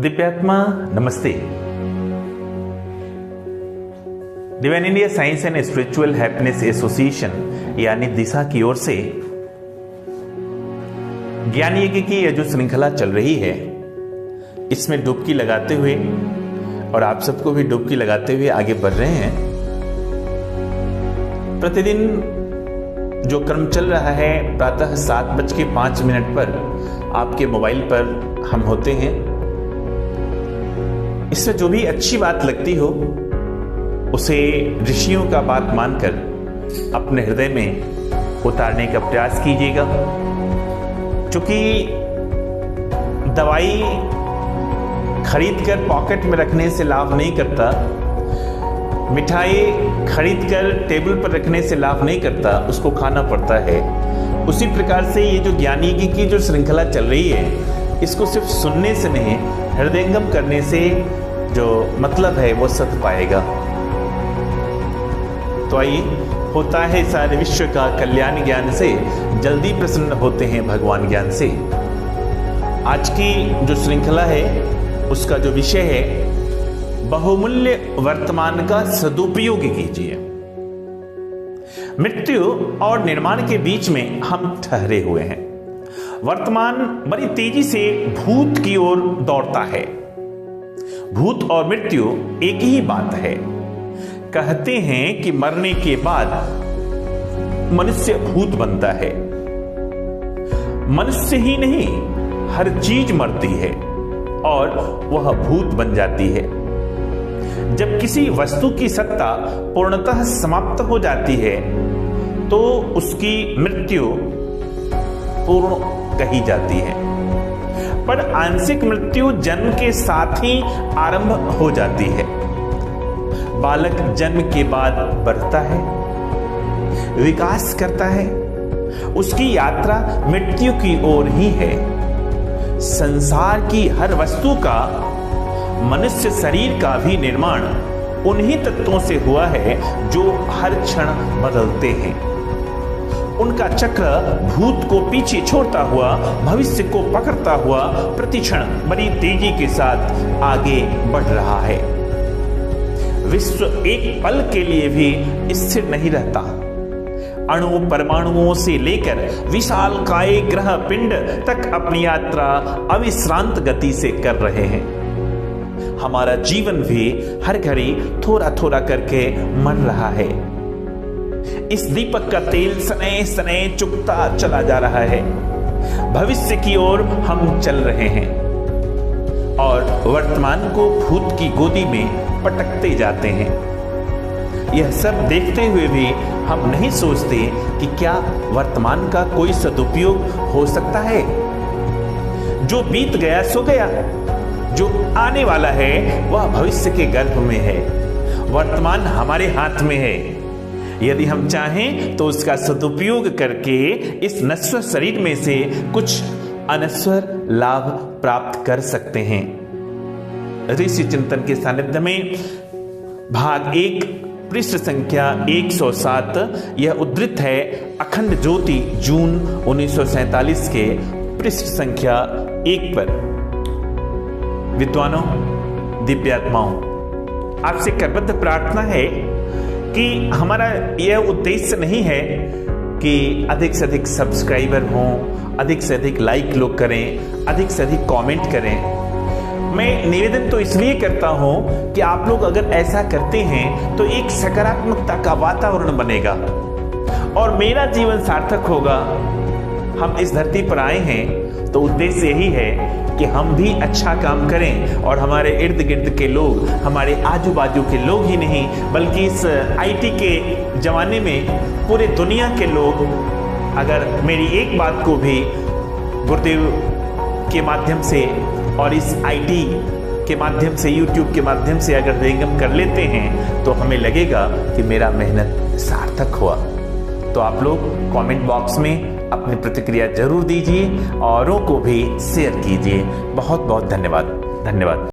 दिव्यात्मा नमस्ते। Divine India science and spiritual happiness association यानी दिशा की ओर से ज्ञान यज्ञ की यह जो श्रृंखला चल रही है, इसमें डुबकी लगाते हुए और आप सबको भी डुबकी लगाते हुए आगे बढ़ रहे हैं। प्रतिदिन जो क्रम चल रहा है, प्रातः 7:05 पर आपके मोबाइल पर हम होते हैं। इससे जो भी अच्छी बात लगती हो उसे ऋषियों का बात मानकर अपने हृदय में उतारने का प्रयास कीजिएगा। क्योंकि दवाई खरीदकर पॉकेट में रखने से लाभ नहीं करता, मिठाई खरीदकर टेबल पर रखने से लाभ नहीं करता, उसको खाना पड़ता है। उसी प्रकार से ये जो ज्ञान यज्ञ की जो श्रृंखला चल रही है, इसको सिर्फ सुनने से नहीं, हृदयंगम करने से जो मतलब है वो सत पाएगा। तो आइए, होता है सारे विश्व का कल्याण ज्ञान से, जल्दी प्रसन्न होते हैं भगवान ज्ञान से। आज की जो श्रृंखला है उसका जो विषय है, बहुमूल्य वर्तमान का सदुपयोग कीजिए। मृत्यु और निर्माण के बीच में हम ठहरे हुए हैं। वर्तमान बड़ी तेजी से भूत की ओर दौड़ता है। भूत और मृत्यु एक ही बात है। कहते हैं कि मरने के बाद मनुष्य भूत बनता है। मनुष्य ही नहीं, हर चीज मरती है और वह भूत बन जाती है। जब किसी वस्तु की सत्ता पूर्णतः समाप्त हो जाती है तो उसकी मृत्यु पूर्ण कही जाती है। पर आंशिक मृत्यु जन्म के साथ ही आरंभ हो जाती है। बालक जन्म के बाद बढ़ता है, विकास करता है, उसकी यात्रा मृत्यु की ओर ही है। संसार की हर वस्तु का, मनुष्य शरीर का भी निर्माण उन्हीं तत्वों से हुआ है जो हर क्षण बदलते हैं। उनका चक्र भूत को पीछे छोड़ता हुआ भविष्य को पकड़ता हुआ प्रतिक्षण बड़ी तेजी के साथ आगे बढ़ रहा है। विश्व एक पल के लिए भी स्थिर नहीं रहता। अणु परमाणुओं से लेकर विशाल काय ग्रह पिंड तक अपनी यात्रा अविश्रांत गति से कर रहे हैं। हमारा जीवन भी हर घड़ी थोड़ा थोड़ा करके मर रहा है। इस दीपक का तेल सने सने चुकता चला जा रहा है। भविष्य की ओर हम चल रहे हैं और वर्तमान को भूत की गोदी में पटकते जाते हैं। यह सब देखते हुए भी हम नहीं सोचते कि क्या वर्तमान का कोई सदुपयोग हो सकता है। जो बीत गया सो गया, जो आने वाला है वह भविष्य के गर्भ में है। वर्तमान हमारे हाथ में है। यदि हम चाहें तो उसका सदुपयोग करके इस नश्वर शरीर में से कुछ अनश्वर लाभ प्राप्त कर सकते हैं। ऋषि चिंतन के सानिध्य में भाग 1 पृष्ठ संख्या 107, यह उद्धृत है अखंड ज्योति जून 1947 के पृष्ठ संख्या 1 पर। विद्वानों, दिव्यात्माओं, आपसे करबद्ध प्रार्थना है कि हमारा यह उद्देश्य नहीं है कि अधिक से अधिक सब्सक्राइबर हों, अधिक से अधिक लाइक लोग करें, अधिक से अधिक कमेंट करें। मैं निवेदन तो इसलिए करता हूं कि आप लोग अगर ऐसा करते हैं तो एक सकारात्मकता का वातावरण बनेगा और मेरा जीवन सार्थक होगा। हम इस धरती पर आए हैं तो उद्देश्य यही है कि हम भी अच्छा काम करें और हमारे इर्द गिर्द के लोग, हमारे आजू बाजू के लोग ही नहीं बल्कि इस आईटी के जमाने में पूरे दुनिया के लोग अगर मेरी एक बात को भी गुरुदेव के माध्यम से और इस आईटी के माध्यम से, यूट्यूब के माध्यम से अगर हृदयंगम कर लेते हैं तो हमें लगेगा कि मेरा मेहनत सार्थक हुआ। तो आप लोग कमेंट बॉक्स में अपनी प्रतिक्रिया जरूर दीजिए, औरों को भी शेयर कीजिए। बहुत बहुत धन्यवाद।